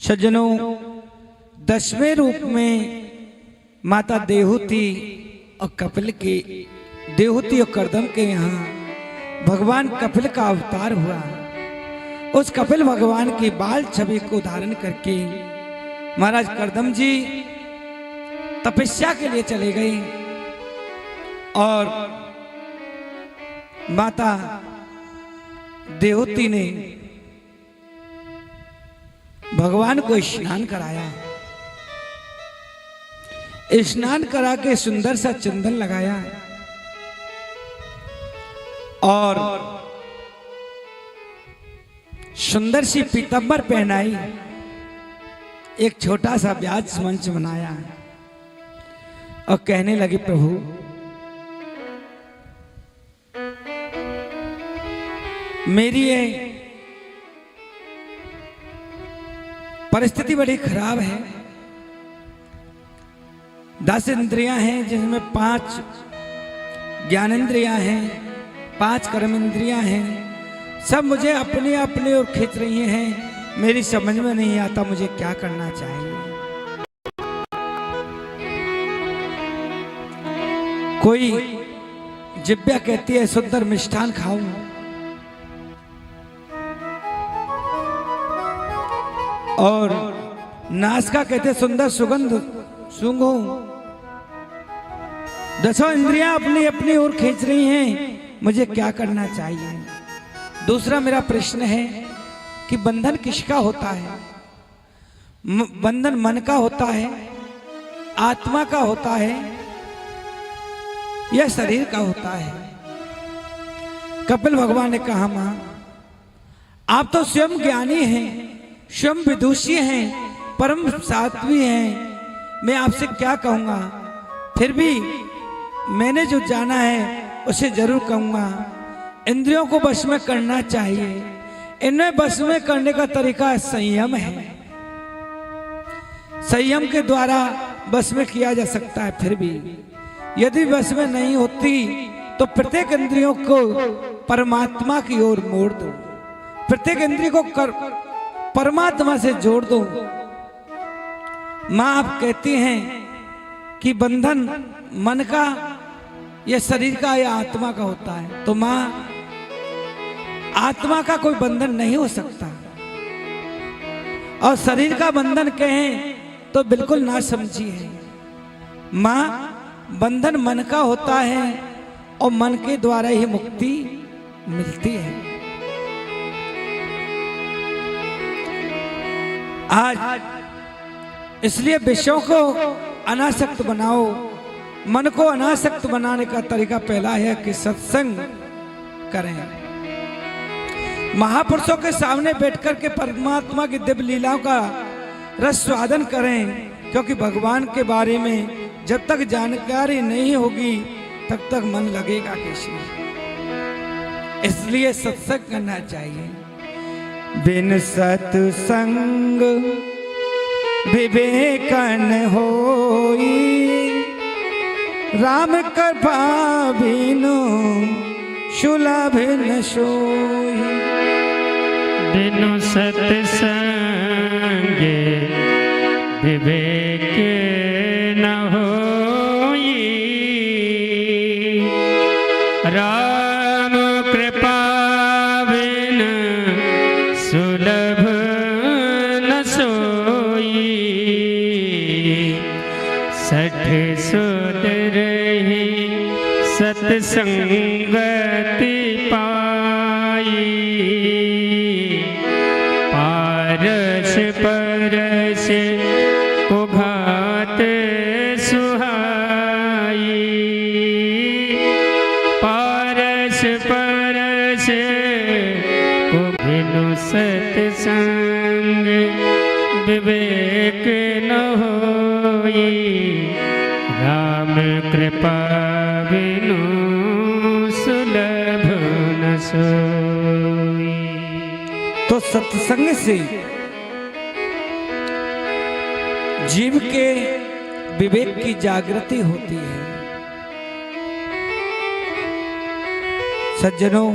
सज्जनों, 10वें रूप में माता देहूती और कपिल के देहूती और कर्दम के यहाँ भगवान कपिल का अवतार हुआ। उस कपिल भगवान की बाल छवि को धारण करके महाराज कर्दम जी तपस्या के लिए चले गए और माता देहूती ने भगवान को स्नान कराया। स्नान करा के सुंदर सा चंदन लगाया और सुंदर सी पीतांबर पहनाई। एक छोटा सा ब्याज मंच बनाया और कहने लगे, प्रभु मेरी ये परिस्थिति बड़ी खराब है। 10 इंद्रियां हैं जिसमें 5 ज्ञानेंद्रियां हैं, 5 कर्म इंद्रियां हैं। सब मुझे अपने अपने ओर खींच रही हैं। मेरी समझ में नहीं आता मुझे क्या करना चाहिए। कोई जिब्या कहती है सुंदर मिष्ठान खाऊं, और नासिका कहते सुंदर सुगंध सूंघो। 10 इंद्रियां अपनी अपनी ओर खींच रही हैं, मुझे क्या करना चाहिए। दूसरा मेरा प्रश्न है कि बंधन किसका होता है? बंधन मन का होता है, आत्मा का होता है या शरीर का होता है? कपिल भगवान ने कहा, मां आप तो स्वयं ज्ञानी हैं, स्वयं विदुषी हैं, परम सात्वी हैं। मैं आपसे क्या कहूंगा, फिर भी मैंने जो जाना है उसे जरूर कहूंगा। इंद्रियों को वश में करना चाहिए। इन्हें वश में करने का तरीका संयम है। संयम के द्वारा वश में किया जा सकता है। फिर भी यदि वश में नहीं होती तो प्रत्येक इंद्रियों को परमात्मा की ओर मोड़ दो, प्रत्येक इंद्रिय को परमात्मा से जोड़ दो। मां आप कहती हैं कि बंधन मन का या शरीर का या आत्मा का होता है, तो मां आत्मा का कोई बंधन नहीं हो सकता, और शरीर का बंधन कहें तो बिल्कुल ना समझी है। मां बंधन मन का होता है और मन के द्वारा ही मुक्ति मिलती है। आज इसलिए विषयों को अनासक्त बनाओ। मन को अनासक्त बनाने का तरीका पहला है कि सत्संग करें। महापुरुषों के सामने बैठकर के परमात्मा की दिव्य लीलाओं का रस स्वादन करें, क्योंकि भगवान के बारे में जब तक जानकारी नहीं होगी तब तक मन लगेगा कैसे। इसलिए सत्संग करना चाहिए। बिन सत्संग विवेकन होई, राम कृपा बिनु सुलभ न सोई। बिनु सत्संग विवेक न होई, राम कृपा बिनु सुलभ न सोई। 60 सुध रही सत्संगति पाई, पारस परस को घात सुहाई। पारस परस को बिनु सत्संग विवेक न होई, राम कृपा बिनु सुलभ न सोई। तो सत्संग से जीव के विवेक की जागृति होती है। सज्जनों,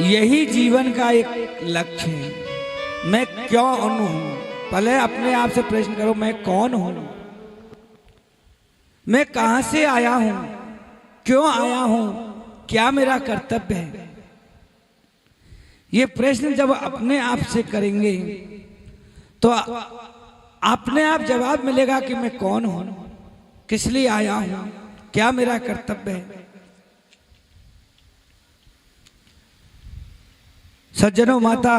यही जीवन का एक लक्ष्य है। मैं क्यों हूं? पहले अपने आप से प्रश्न करो, मैं कौन हूं? मैं कहां से आया हूं? क्यों आया हूं? क्या मेरा कर्तव्य है? ये प्रश्न जब अपने आप से करेंगे तो अपने आप जवाब मिलेगा कि मैं कौन हूं, किस लिए आया हूं, क्या मेरा कर्तव्य है। सज्जनों, माता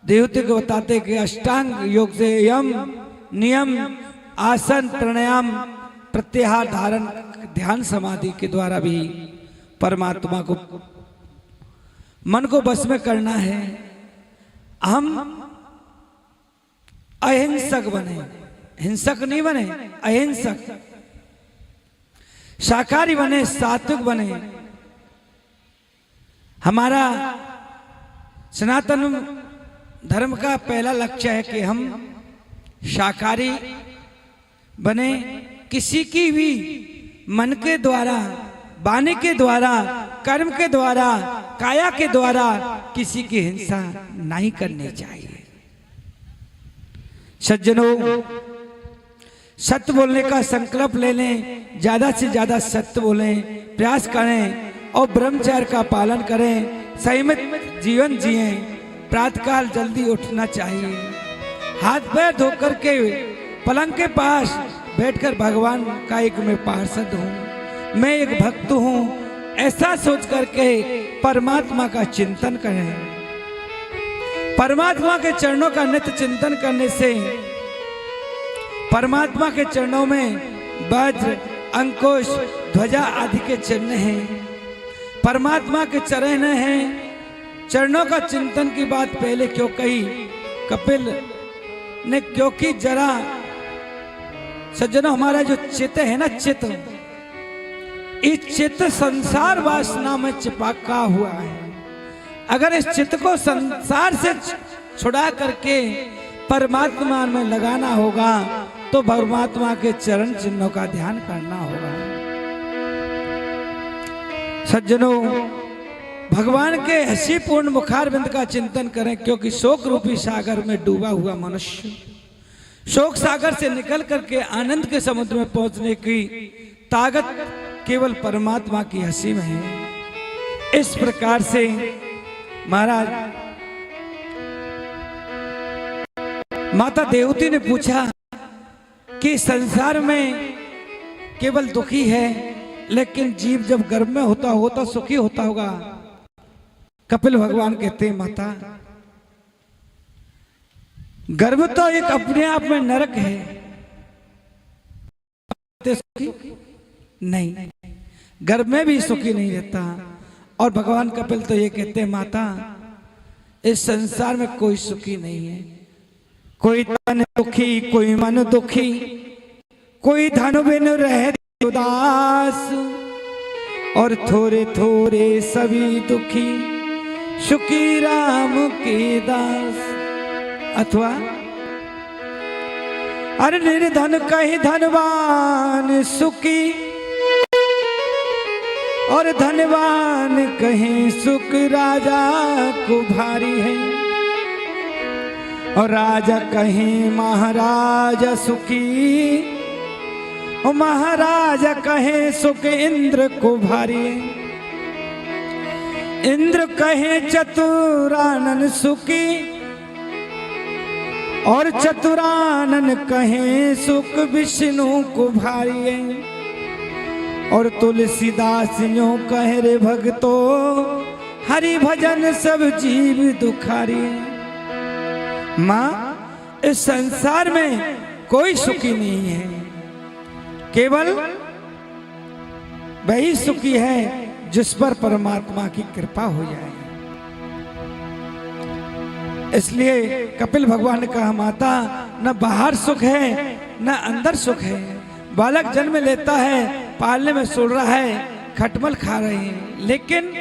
देवती को बताते कि अष्टांग योग से यम नियम आसन प्राणायाम प्रत्याहार धारण ध्यान समाधि के द्वारा भी परमात्मा को मन को बस में करना है। हम अहिंसक बने, हिंसक नहीं बने, अहिंसक, शाकाहारी बने, सात्विक बने। हमारा सनातन धर्म का पहला लक्ष्य है कि हम शाकाहारी बने, किसी की भी मन के द्वारा, वाणी के द्वारा, कर्म के द्वारा, काया के द्वारा किसी की हिंसा नहीं करनी चाहिए। सज्जनों, सत्य बोलने का संकल्प ले लें, ज्यादा से ज्यादा सत्य बोलें, प्रयास करें और ब्रह्मचर्य का पालन करें, संयमित जीवन जिएं। प्रातःकाल जल्दी उठना चाहिए, हाथ पैर धोकर के पलंग के पास बैठकर भगवान का एक मैं पार्षद हूँ, मैं एक भक्त हूँ, ऐसा सोच करके परमात्मा का चिंतन करें। परमात्मा के चरणों का नित्य चिंतन करने से परमात्मा के चरणों में वज्र, अंकुश, ध्वजा आदि के चिन्ह हैं। परमात्मा के चरण हैं। चरणों का चिंतन की बात पहले क्यों कही कपिल ने? क्योंकि जरा सज्जनों, हमारा जो चित्त है ना, चित्त, इस चित्त संसार वासना में चिपका हुआ है। अगर इस चित्त को संसार से छुड़ा करके परमात्मा में लगाना होगा तो परमात्मा के चरण चिन्हों का ध्यान करना होगा। सज्जनों, भगवान के हंसी पूर्ण मुखारविंद का चिंतन करें, क्योंकि शोक रूपी सागर में डूबा हुआ मनुष्य शोक सागर से निकल करके आनंद the समुद्र में पहुंचने की ताकत केवल परमात्मा की हंसी में है। इस प्रकार से महाराज माता देवती ने पूछा कि संसार में केवल दुखी है, लेकिन जीव जब गर्भ में होता हो तो सुखी होता होगा। कपिल भगवान कहते हैं, माता, गर्भ तो एक अपने आप में नरक है, सुखी नहीं, गर्भ में भी सुखी नहीं रहता। और भगवान कपिल तो ये कहते हैं, माता, इस संसार में कोई सुखी नहीं है। कोई तन दुखी, कोई मन दुखी, कोई धन बिन रह उदास, और थोड़े थोड़े सभी दुखी, सुखी राम के दास। अथवा अरे निर्धन कहीं धनवान सुखी, और धनवान कहीं सुख राजा को भारी है, और राजा कहीं महाराजा सुखी, और महाराजा कहे सुख इंद्र को भारी है। इंद्र कहे चतुरानन सुखी, और चतुरानन कहे सुख विष्णु को भारी है। और तुलसीदास यूं कहे रे भक्तो, हरि भजन सब जीव दुखारी है। माँ, इस संसार में कोई सुखी नहीं है, केवल वही सुखी है जिस पर परमात्मा की कृपा हो जाए। इसलिए कपिल भगवान ने कहा, माता, न बाहर सुख है न अंदर सुख है। बालक जन्म लेता है, पालने में सुल रहा है, खटमल खा रहे हैं, लेकिन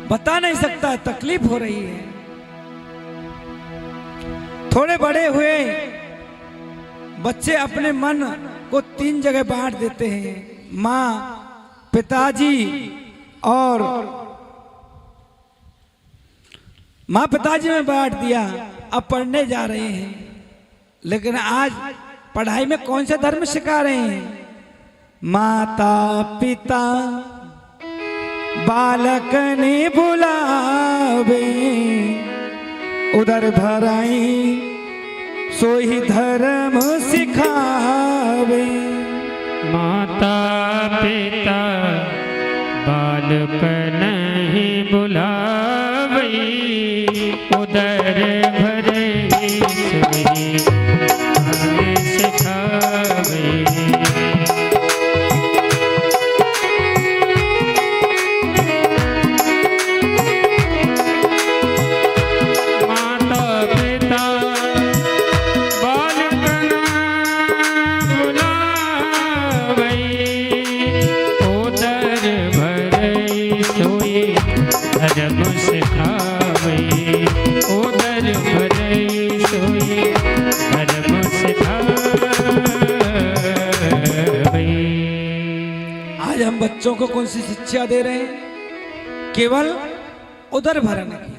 बता नहीं सकता, तकलीफ हो रही है। थोड़े बड़े हुए बच्चे अपने मन को 3 जगह बांट देते हैं, माँ, पिताजी और माँ पिताजी में बांट दिया, अब पढ़ने जा रहे हैं, लेकिन आज पढ़ाई में कौन सा धर्म सिखा रहे हैं? माता पिता बालक ने बुलावे, उदर भराई सोई धर्म सिखावे। माता पिता बालक नहीं बुलावई, उदर भरे सोई धर्म सिखावे। आज हम बच्चों को कौन सी शिक्षा दे रहे हैं? केवल उदर भरने की।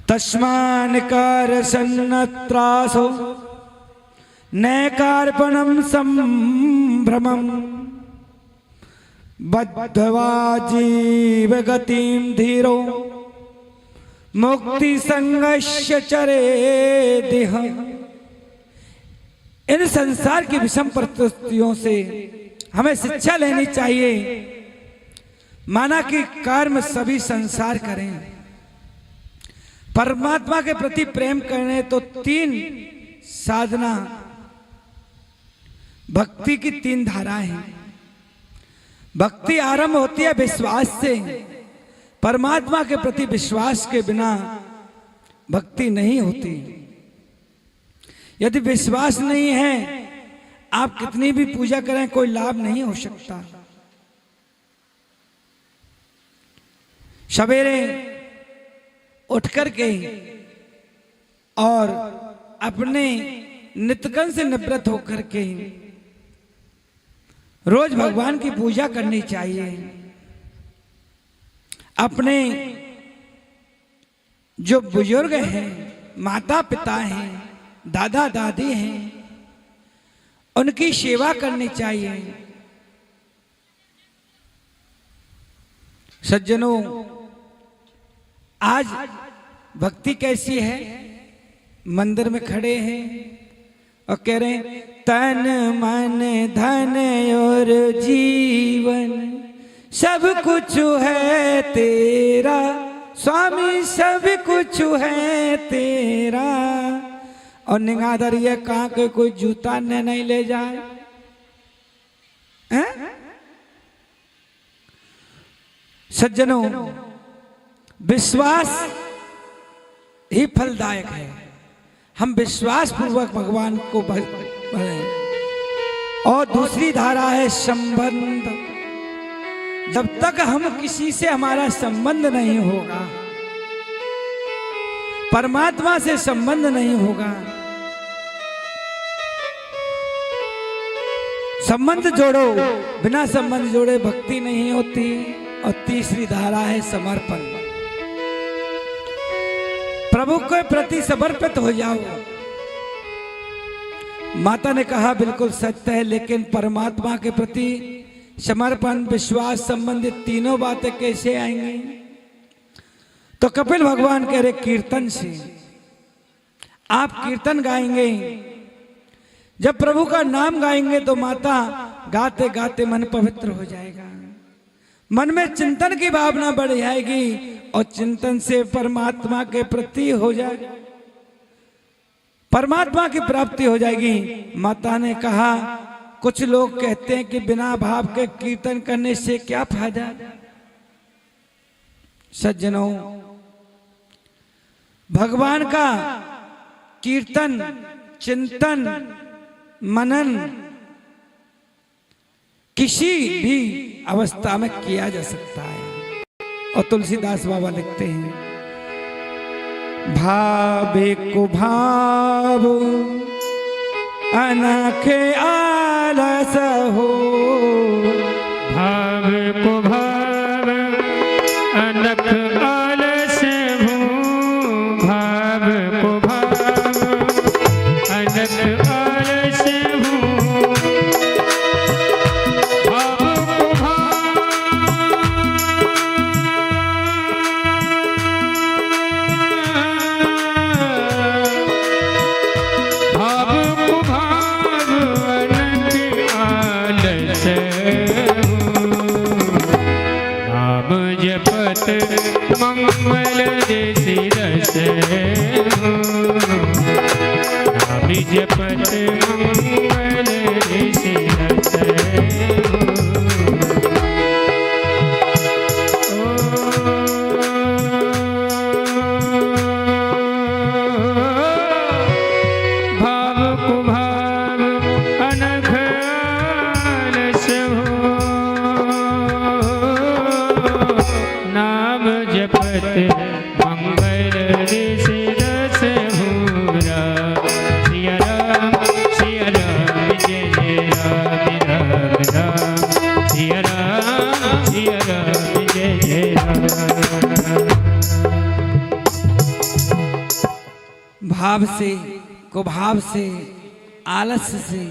तस्मान कार सन्नत्रासो नैकार्पणम संभ्रमम, बद्धवा जीव गतिम धीरो मुक्ति संगस्य चरे देह। इन संसार की विषम परिस्थितियों से हमें शिक्षा लेनी चाहिए। माना कि कर्म सभी संसार करें, परमात्मा के प्रति प्रेम करने तो 3 साधना, भक्ति की 3 धाराएं हैं। भक्ति आरंभ होती है विश्वास से। परमात्मा के प्रति विश्वास के बिना भक्ति नहीं होती। यदि विश्वास नहीं है, आप कितनी भी पूजा करें, कोई लाभ नहीं हो सकता। सवेरे उठ करके और अपने नित्यकर्म से निवृत्त होकर के रोज भगवान की पूजा करनी चाहिए। अपने जो बुजुर्ग हैं, माता पिता हैं, दादा दादी हैं, उनकी सेवा करनी चाहिए। सज्जनों, आज भक्ति कैसी है? मंदिर में खड़े हैं और कह रहे हैं तन मन धन और जीवन सब कुछ है तेरा, स्वामी सब कुछ है तेरा। और निगाधर ये कहा कि कोई जूता ने नहीं ले जाए हैं? सज्जनों, विश्वास ही फलदायक है। हम विश्वास पूर्वक भगवान को भजें। और दूसरी धारा है संबंध। जब तक हम किसी से हमारा संबंध नहीं होगा, परमात्मा से संबंध नहीं होगा, संबंध जोड़ो, बिना संबंध जोड़े भक्ति नहीं होती। और तीसरी धारा है समर्पण। प्रभु के प्रति समर्पित हो जाओ। माता ने कहा बिल्कुल सत्य है, लेकिन परमात्मा के प्रति समर्पण, विश्वास, संबंधित तीनों बातें कैसे आएंगी? तो कपिल भगवान कह रहे कीर्तन से। आप कीर्तन गाएंगे, जब प्रभु का नाम गाएंगे तो माता गाते गाते मन पवित्र हो जाएगा। मन में चिंतन की भावना बढ़ जाएगी और चिंतन से परमात्मा के प्रति हो जाएगा, परमात्मा की प्राप्ति हो जाएगी। माता ने कहा कुछ लोग कहते हैं कि बिना भाव के कीर्तन करने से क्या फायदा? सज्जनों, भगवान का कीर्तन, चिंतन, मनन किसी भी अवस्था में किया जा सकता है। और तुलसीदास बाबा लिखते हैं भावे को भाव अनख आलस हो, भाव को भाव अनख अनख आलस हूँ भाव को भाव, अनख आलस हूँ भाव को भाव को भाव, अनख आलस नाम जपत मंगल देसी रस, नाम जपत मंगल देसी रस। भाव को भाव अनघ आलस हो, नाम जपत मंगल ऋषि रस भूरा। सिया राम जय जय राम राम राम, सिया राम जय जय राम। भाव से, कुभाव से, आलस्य से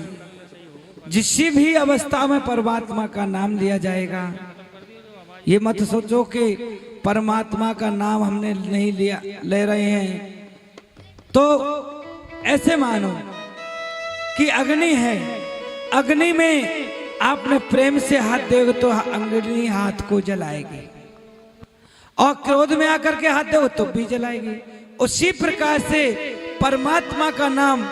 जिस भी अवस्था में परमात्मा का नाम लिया जाएगा, ये मत सोचो कि परमात्मा का नाम हमने नहीं लिया, ले रहे हैं तो ऐसे मानो कि अग्नि है, अग्नि में आपने प्रेम से हाथ दोगे तो अग्नि हाथ को जलाएगी, और क्रोध में आकर के हाथ दोगे तो भी जलाएगी। उसी प्रकार से परमात्मा का नाम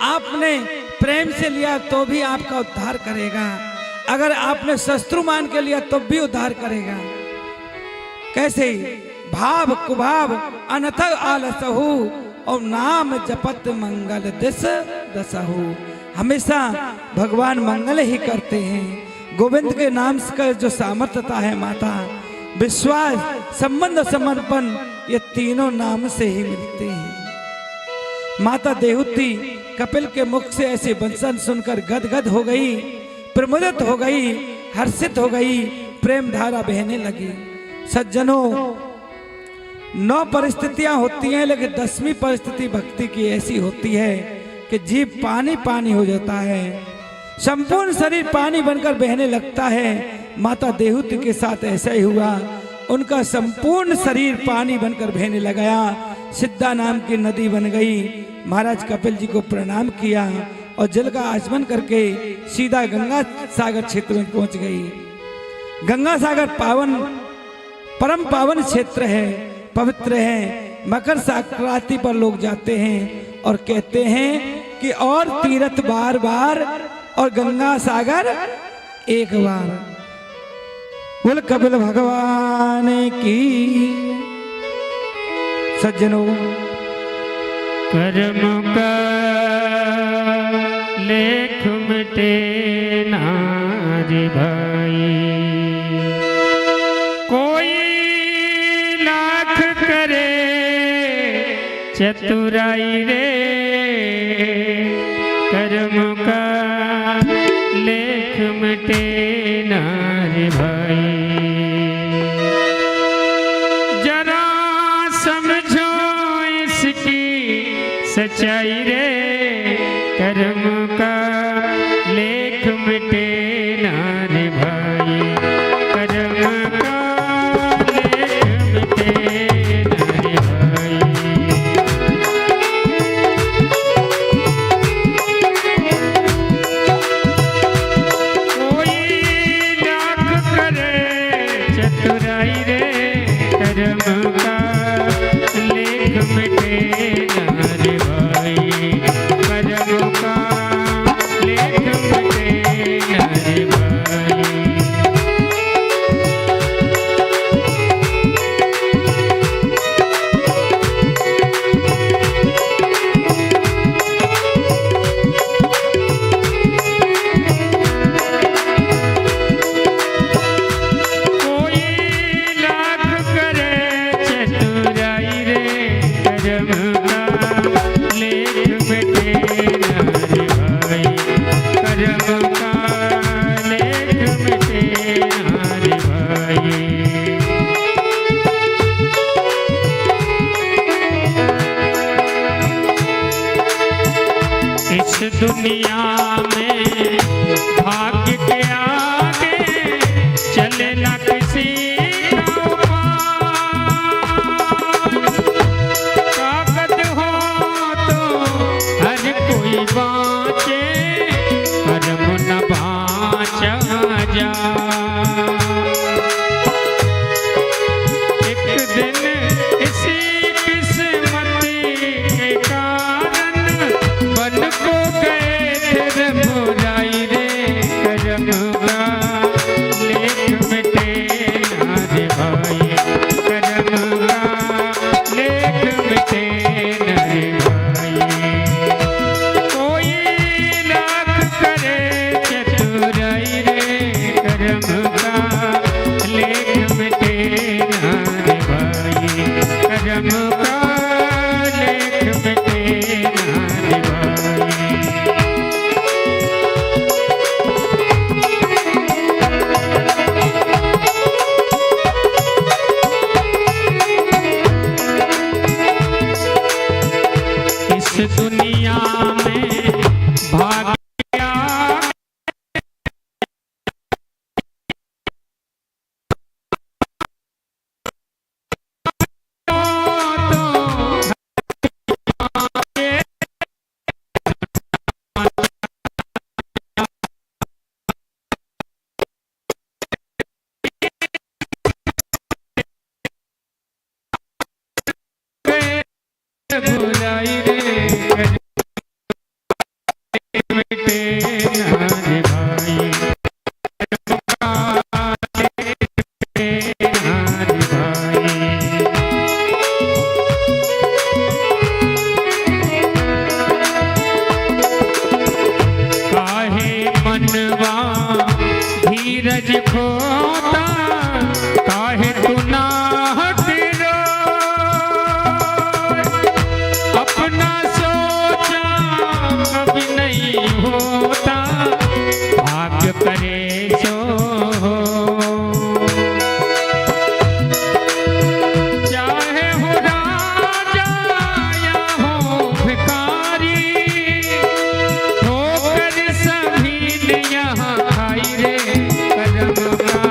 आपने प्रेम से लिया तो भी आपका उद्धार करेगा, अगर आपने शत्रु मान के लिया तो भी उद्धार करेगा। कैसे? भाव कुभाव अनथ आलसहु और नाम जपत मंगल दिस दसहु। हमेशा भगवान मंगल ही करते हैं। गोविंद के नाम का जो सामर्थ्यता है माता, विश्वास, संबंध, समर्पण, ये तीनों नाम से ही मिलते हैं। माता देवहूति कपिल के मुख से ऐसे वचन सुनकर गदगद हो गई, प्रमुदित हो गई, हर्षित हो गई, प्रेम धारा बहने लगी। सज्जनों, 9 परिस्थितियां होती हैं, लेकिन 10वीं परिस्थिति भक्ति की ऐसी होती है कि जीव पानी पानी हो जाता है, संपूर्ण शरीर पानी बनकर बहने लगता है। माता देवहूति के साथ ऐसा ही हुआ, उनका संपूर्ण शरीर पानी बनकर बहने लगा, सिद्धा नाम की नदी बन गई। महाराज कपिल जी को प्रणाम किया और जल का आचमन करके सीधा गंगा सागर क्षेत्र में पहुंच गई। गंगा सागर पावन, परम पावन क्षेत्र है, पवित्र है। मकर संक्रांति पर लोग जाते हैं और कहते हैं कि और तीर्थ बार बार और गंगा सागर एक बार। बोल कपिल भगवान की। सज्जनों, कर्म का लेख मिटे ना रे भाई, कोई लाख करे चतुराई रे, कर्म का लेख मिटे ना रे भाई। जरा समझो इसकी सच्चाई रे, कर्म का लेख मिटे ना रे भाई, कर्म का लेख मिटे ना रे भाई। कोई लाख करे चतुराई रे, कर्म का लेख मिटे ना रे भाई, कर्म का लेख मिटे ना रे भाई। कोई लाख करे दुनिया में भाग्य के आगे चले ना किसी का उपाय। ताकत हो तो हर कोई बाँचे, कर्म न बाँचा जा। एक दिन इसी किस्मती के कारण बन को गए थे बुराई रे कर्म का लेख मिटे ना रे भाई, कर्म का लेख मिटे ना रे भाई। कोई लाख करे चतुराई रे कर्म का लेख मिटे ना रे भाई, कर्म का लेख मिटे ना रे भाई। इस दुनिया में भाग्य बुराई रे मिटे ना रे भाई, ना रे भाई। काहे मनवा धीरज खोता, काहे तू नाहक रो, अपना सोचा कभी नहीं होता, भाग्य करे सो हो। चाहे हो राजा या हो भिखारी, ठोकर सभी ने यहाँ खाई रे कर्म का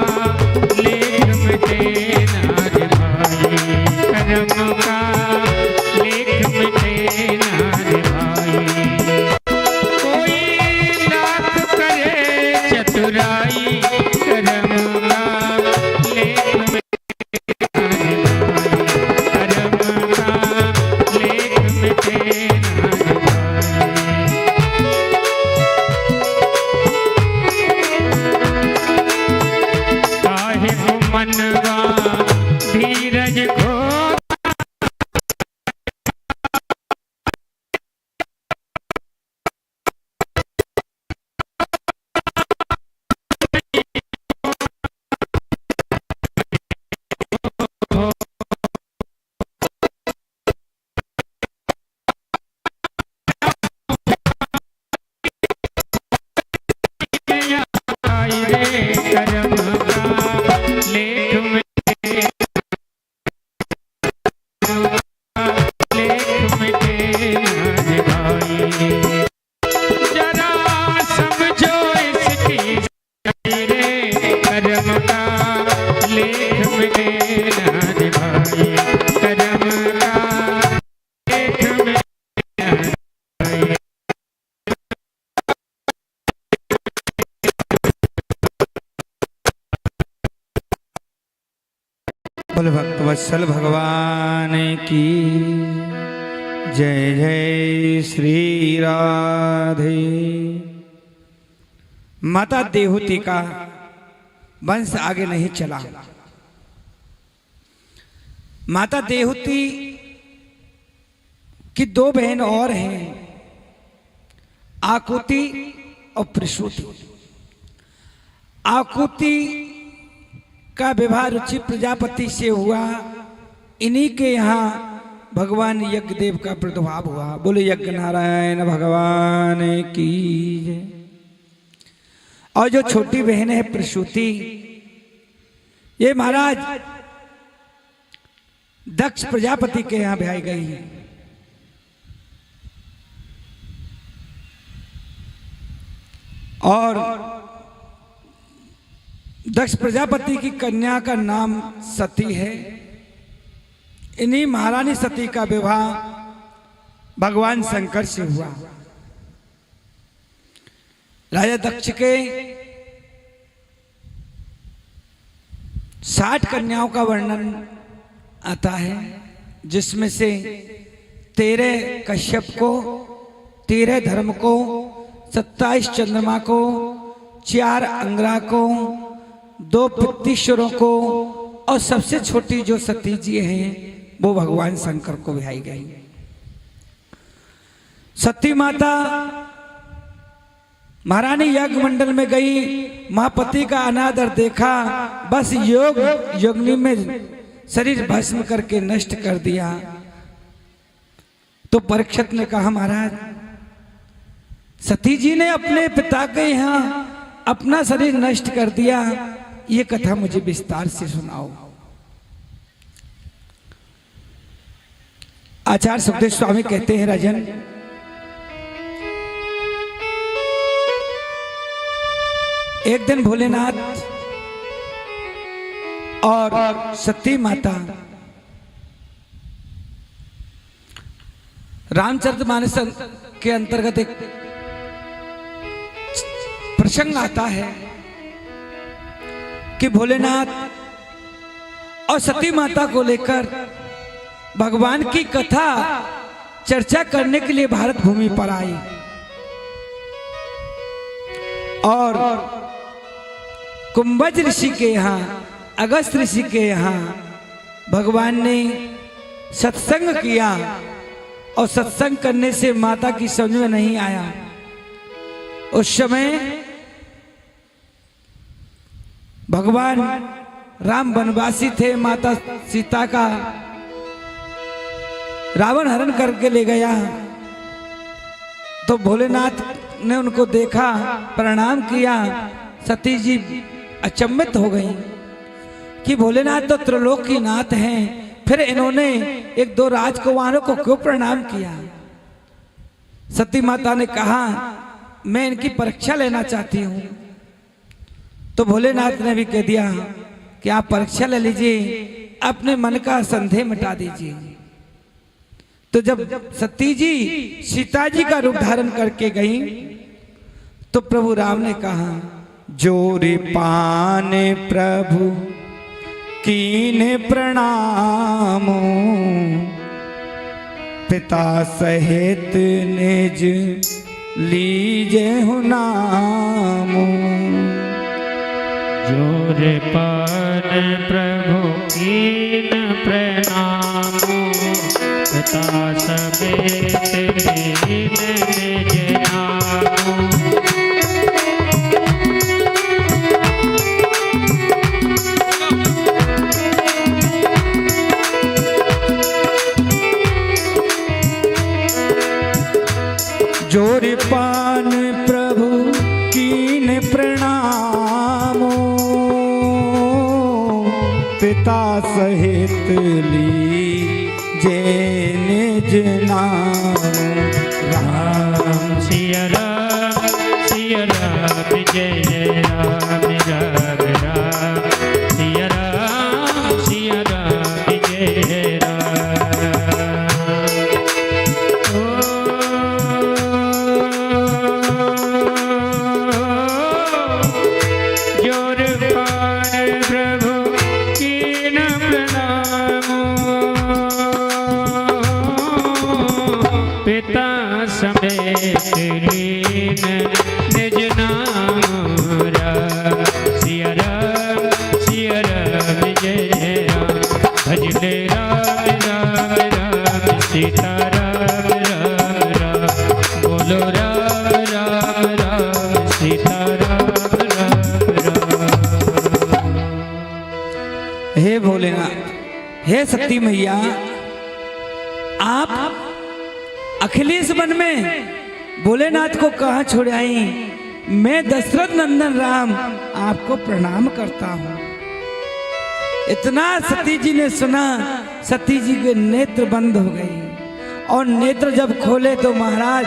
लेख मिटे ना रे भाई, कर्म का लेख मिटे ना रे भाई। कोई लाख करे चतुराई, कर्म का लेख मिटे ना रे भाई, कर्म का लेख मिटे ना रे भाई। काहे को मनवा धीरज खो, आई रे कर्म का लेख मिटे, लेख मिटे ना रे भाई। जरा समझो इसकी सच्चाई रे कर्म का लेख मिटे ना रे भाई, कर्म का लेख मिटे ना रे भाई। बोल भक्तवत्सल भगवान की जय जय श्री राधे। माता देहूती का वंश आगे नहीं चला। माता देहूती की दो बहन और हैं, आकुति और प्रसूति। आकुति का विवाह रुचि प्रजापति से हुआ। इन्हीं के यहाँ भगवान यज्ञदेव का प्रादुर्भाव हुआ। बोले यज्ञ नारायण भगवान की जय। और जो छोटी बहन है प्रसूति, ये महाराज दक्ष प्रजापति के यहाँ ब्याई गई है। और दक्ष प्रजापति की कन्या का नाम सती है। इन्हीं महारानी सती का विवाह भगवान शंकर से हुआ। राजा दक्ष के 60 कन्याओं का वर्णन आता है, जिसमें से 13 कश्यप को, 13 धर्म को, 27 चंद्रमा को, 4 अंगरा को, 2 पितृश्वरों को और सबसे छोटी जो सती जी हैं वो भगवान शंकर को ब्याई गई। सती माता महारानी यज्ञ मंडल में गई, महापति का अनादर देखा, बस योगिनी में शरीर भस्म करके नष्ट कर दिया। तो परीक्षित ने कहा, महाराज सती जी ने अपने पिता के यहाँ अपना शरीर नष्ट कर दिया, ये कथा मुझे विस्तार से सुनाओ। आचार्य सुखदेव स्वामी कहते हैं, राजन एक दिन भोलेनाथ और सती माता रामचरितमानस के अंतर्गत एक प्रसंग आता है कि भोलेनाथ और सती माता को लेकर भगवान की कथा चर्चा करने के लिए भारत भूमि पर आई और कुंभज ऋषि के यहाँ, अगस्त ऋषि के यहाँ भगवान ने सत्संग किया और सत्संग करने से माता की समझ में नहीं आया। उस समय भगवान राम वनवासी थे, माता सीता का रावण हरण करके ले गया। तो भोलेनाथ ने उनको देखा, प्रणाम किया। सती जी अचंभित हो गई कि भोलेनाथ तो त्रिलोक की नाथ हैं, फिर इन्होंने 1-2 राजकुमारों को क्यों प्रणाम किया। सती माता ने कहा, मैं इनकी परीक्षा लेना चाहती हूँ। तो भोलेनाथ ने भी कह दिया कि आप परीक्षा ले लीजिए, अपने मन का संदेह मिटा दीजिए। तो जब सती जी सीता जी का रूप धारण करके गई तो प्रभु राम ने कहा, जोरे पाने प्रभु कीने प्रणामो, पिता सहित निज लीजे हु नामो। जोरे पाने प्रभु कीन प्रणामो, पिता समेत निज नामो। जोर पान प्रभु कीन प्रणामो, पिता सहित लीजे निज नामो। राम सिया राम जय राम राम राम, सिया राम जय राम। जोर पान प्रभु कीन प्रणामो, पिता समेत लीन निज नाम। राम सिया राम जय राम, भजले राम राम सीता राम राम, बोलो राम सीता राम। हे भोलेनाथ, हे सती मैया, आप अखिलेश वन में भोलेनाथ को कहाँ छोड़ आई। मैं दशरथ नंदन राम आपको प्रणाम करता हूँ। इतना सती जी ने सुना, सती जी के नेत्र बंद हो गए और नेत्र जब खोले तो महाराज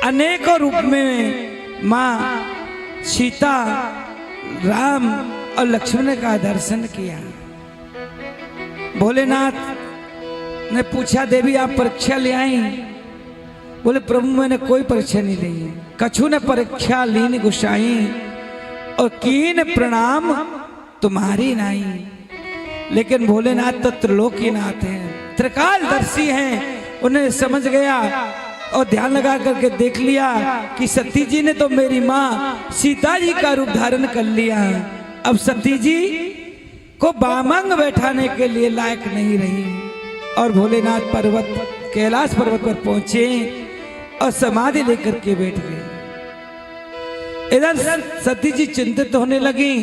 अनेकों रूप में माँ सीता, राम और लक्ष्मण का दर्शन किया। भोलेनाथ ने पूछा, देवी आप परीक्षा ले आई? बोले, प्रभु मैंने कोई परीक्षा नहीं ली। कछु ने परीक्षा लीन गुसाई, और कीन प्रणाम तुम्हारी नाई। लेकिन भोलेनाथ तो त्रिलोकीनाथ हैं, त्रिकालदर्शी हैं। उन्हें समझ गया और ध्यान लगा करके देख लिया कि सती जी ने तो मेरी माँ सीता जी का रूप धारण कर लिया, अब सती जी को बामंग बैठाने के लिए लायक नहीं रही। और भोलेनाथ पर्वत, कैलाश पर्वत पर पहुंचे और समाधि लेकर के बैठ गए। इधर सती जी चिंतित होने लगी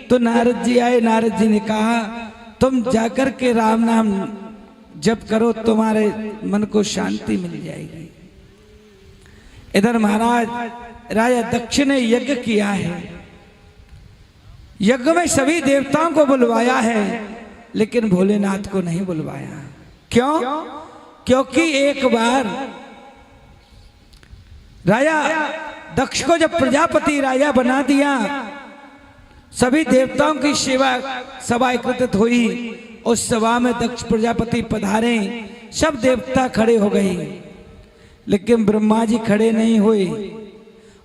तो नारद जी आए। नारद जी ने कहा, तुम जाकर के राम नाम जप करो, तुम्हारे मन को शांति मिल जाएगी। इधर महाराज राजा दक्ष ने यज्ञ किया है। यज्ञ में सभी देवताओं को बुलवाया है, लेकिन भोलेनाथ को नहीं बुलवाया। क्यों? क्योंकि एक बार राजा दक्ष को जब प्रजापति राजा बना दिया, सभी देवताओं की सभा एकत्रित हुई। उस सभा में दक्ष प्रजापति पधारे, सब देवता खड़े हो गए, लेकिन ब्रह्मा जी खड़े नहीं हुए।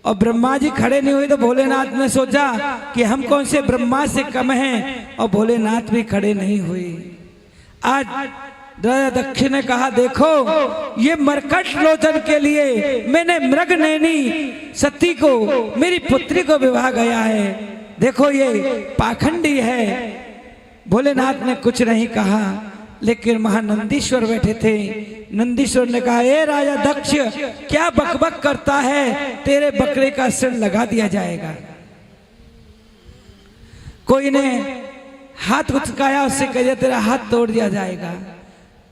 और ब्रह्मा जी खड़े नहीं हुए तो भोलेनाथ ने सोचा कि हम कौन से ब्रह्मा से कम हैं, और भोलेनाथ भी खड़े नहीं हुए। आज राजा दक्ष ने कहा, देखो ये मरकट लोचन के लिए मैंने मृग नैनी सती को, मेरी पुत्री को विवाह गया है, देखो ये पाखंडी है। भोलेनाथ ने कुछ नहीं कहा, लेकिन महानंदीश्वर बैठे थे। नंदीश्वर ने कहा, ए राजा दक्ष, क्या बकबक करता है, तेरे बकरे का सिर लगा दिया जाएगा। कोई ने हाथ उचकाया, उससे कहा तेरा हाथ तोड़ दिया जाएगा।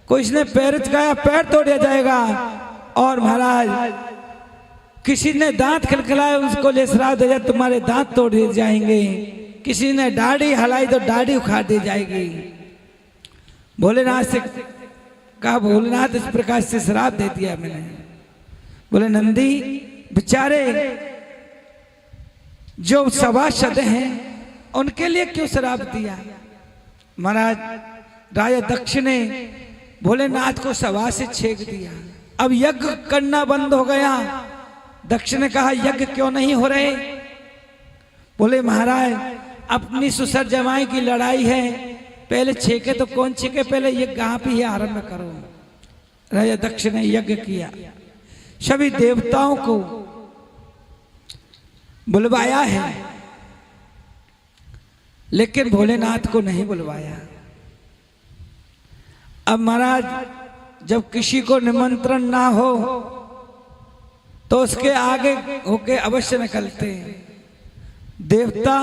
कोई इसने पैर उचकाया, पैर तोड़ दिया जाएगा। और महाराज किसी ने दांत खिलखिलाया, उसको ले श्राप दिया, तुम्हारे दांत तोड़ दिए जाएंगे। किसी ने दाढ़ी हलाई तो दाढ़ी उखाड़ दी जाएगी। भोलेनाथ से कहा, भोलेनाथ इस प्रकार से श्राप दे दिया मैंने। बोले, नंदी बेचारे जो सभासद हैं उनके लिए क्यों श्राप दिया? महाराज राजा दक्ष ने भोलेनाथ को सभा से छेक दिया। अब यज्ञ करना बंद हो गया। दक्ष ने कहा, यज्ञ क्यों नहीं हो रहे? बोले, महाराज अपनी सुसर जमाई की लड़ाई है, पहले छेके तो कौन छेके, पहले यज्ञ आप ही आरंभ करो। राजा दक्ष ने यज्ञ किया, सभी देवताओं को बुलवाया है, लेकिन भोलेनाथ को नहीं बुलवाया। अब महाराज जब किसी को निमंत्रण ना हो तो उसके आगे होके अवश्य निकलते हैं। देवता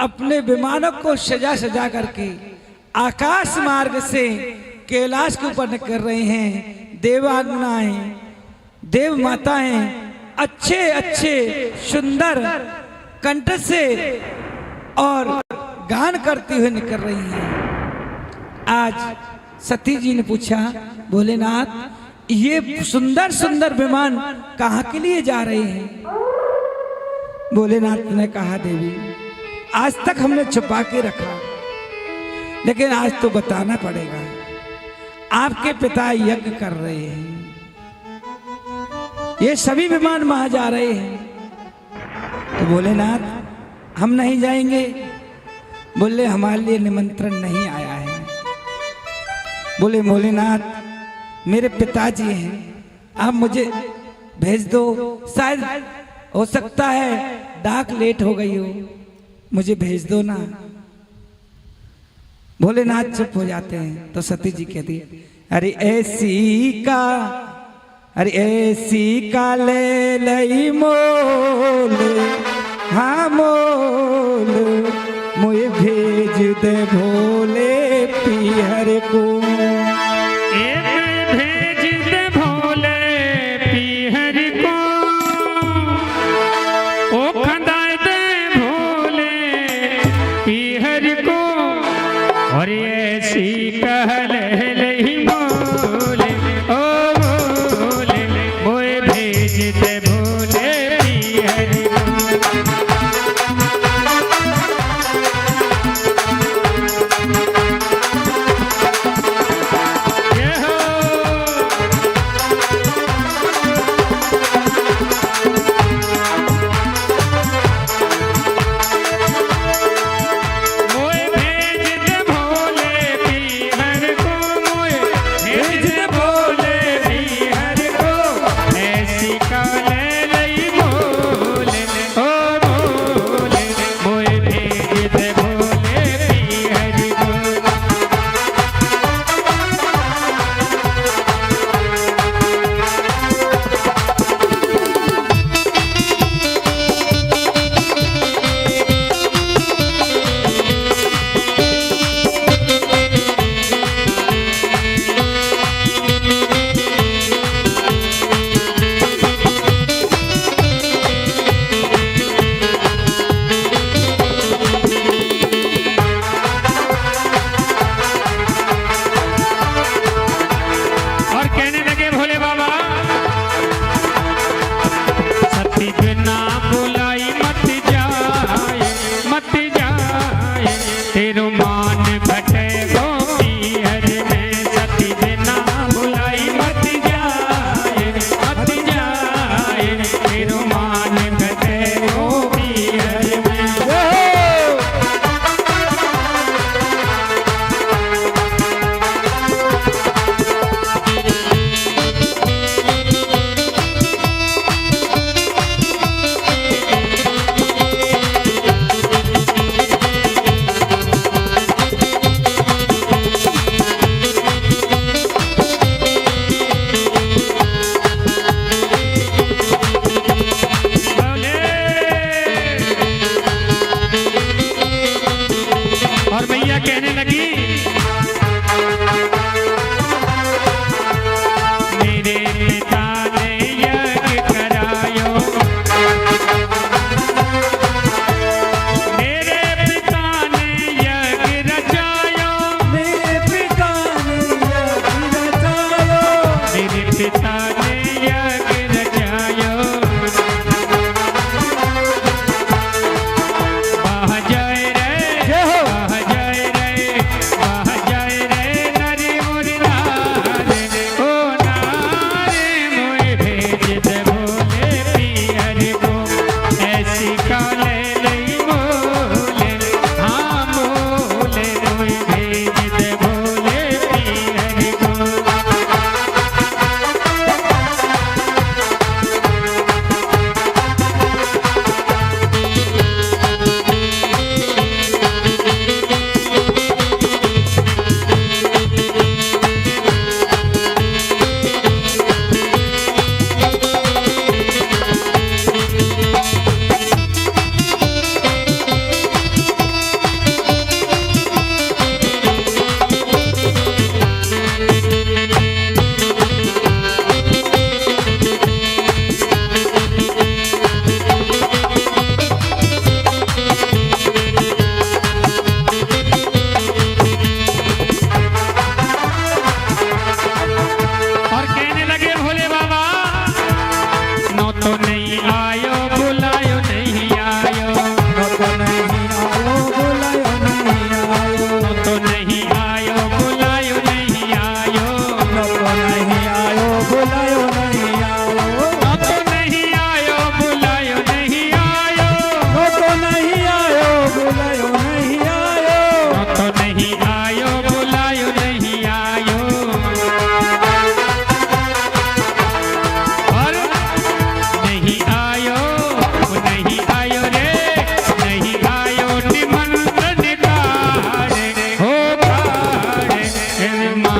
अपने विमानों को सजा सजा करके आकाश मार्ग से कैलाश के ऊपर निकल रहे हैं। देवांगनाएं, देव माताएं अच्छे अच्छे सुंदर कंठ से और गान करती हुए निकल रही हैं। आज सती जी ने पूछा, भोलेनाथ ये सुंदर सुंदर विमान कहाँ के लिए जा रहे हैं? भोलेनाथ ने कहा, देवी आज तक हमने छुपा के रखा, लेकिन आज तो बताना पड़ेगा। आपके पिता यज्ञ कर रहे हैं, ये सभी विमान वहां जा रहे हैं। तो भोलेनाथ हम नहीं जाएंगे। बोले, हमारे लिए निमंत्रण नहीं आया है। बोले, भोलेनाथ मेरे पिताजी हैं, आप मुझे भेज दो, शायद हो सकता है डाक लेट हो गई हो, मुझे भेज दो ना। भोलेनाथ चुप हो जाते हैं। तो सती जी कहती, अरे ऐसी का ले लई मोल, हाँ मोल मुझे भेज दे भोले पीहर को। भेज दे भोले पीहर को, ओ खंदा दे भोले पीहर को, और ऐसी कह ले बोले, ओ बोले मोए भेज दे भोले पीहर को।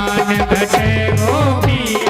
भट गोपी